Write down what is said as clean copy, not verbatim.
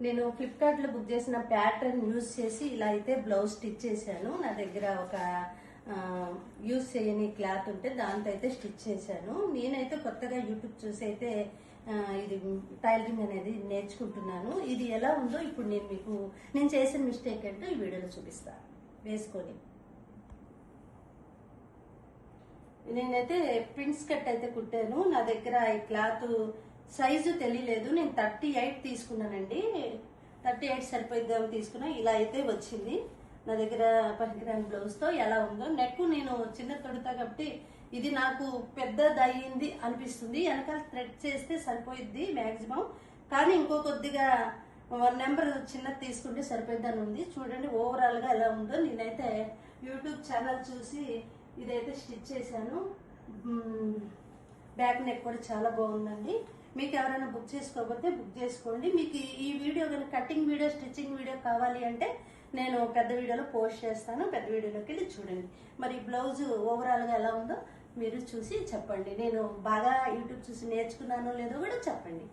నేను ఫ్లిప్కార్ట్ లో బుక్ చేసిన ప్యాటర్న్ యూజ్ చేసి ఇలా అయితే బ్లౌజ్ స్టిచ్ చేశాను. నా దగ్గర ఒక యూజ్ చేయని క్లాత్ ఉంటే దాంతో అయితే స్టిచ్ చేశాను. నేనైతే కొత్తగా యూట్యూబ్ చూసి అయితే ఇది టైలరింగ్ అనేది నేర్చుకుంటున్నాను. ఇది ఎలా ఉందో ఇప్పుడు నేను చేసిన మిస్టేక్ ఏంటో ఈ వీడియోలో చూపిస్తాను వేసుకొని. నేనైతే ప్రిన్స్ కట్ అయితే కుట్టాను. నా దగ్గర ఈ క్లాత్ సైజు తెలియలేదు. నేను 38 తీసుకున్నానండి. 38 సరిపోయిద్దామని తీసుకున్నా. ఇలా అయితే వచ్చింది నా దగ్గర 10 గ్రామ్ బ్లౌజ్ తో. ఎలా ఉందో నెక్ నేను చిన్న తొడుతా కాబట్టి ఇది నాకు పెద్దది అయ్యింది అనిపిస్తుంది. వెనకాల థ్రెడ్ చేస్తే సరిపోయిద్ది మాక్సిమం, కానీ ఇంకో కొద్దిగా 1 నెంబర్ చిన్నది తీసుకుంటే సరిపోయిద్దని ఉంది. చూడండి ఓవరాల్ గా ఎలా ఉందో. నేనైతే యూట్యూబ్ ఛానల్ చూసి ఇదైతే స్టిచ్ చేశాను. బ్యాక్ నెక్ కూడా చాలా బాగుందండి. మీకు ఎవరైనా బుక్ చేసుకోకపోతే బుక్ చేసుకోండి. మీకు ఈ వీడియో కనుక కటింగ్ వీడియో, స్టిచ్చింగ్ వీడియో కావాలి అంటే నేను పెద్ద వీడియోలో పోస్ట్ చేస్తాను. పెద్ద వీడియోలోకి వెళ్ళి చూడండి. మరి బ్లౌజ్ ఓవరాల్ గా ఎలా ఉందో మీరు చూసి చెప్పండి. నేను బాగా యూట్యూబ్ చూసి నేర్చుకున్నానో లేదో కూడా చెప్పండి.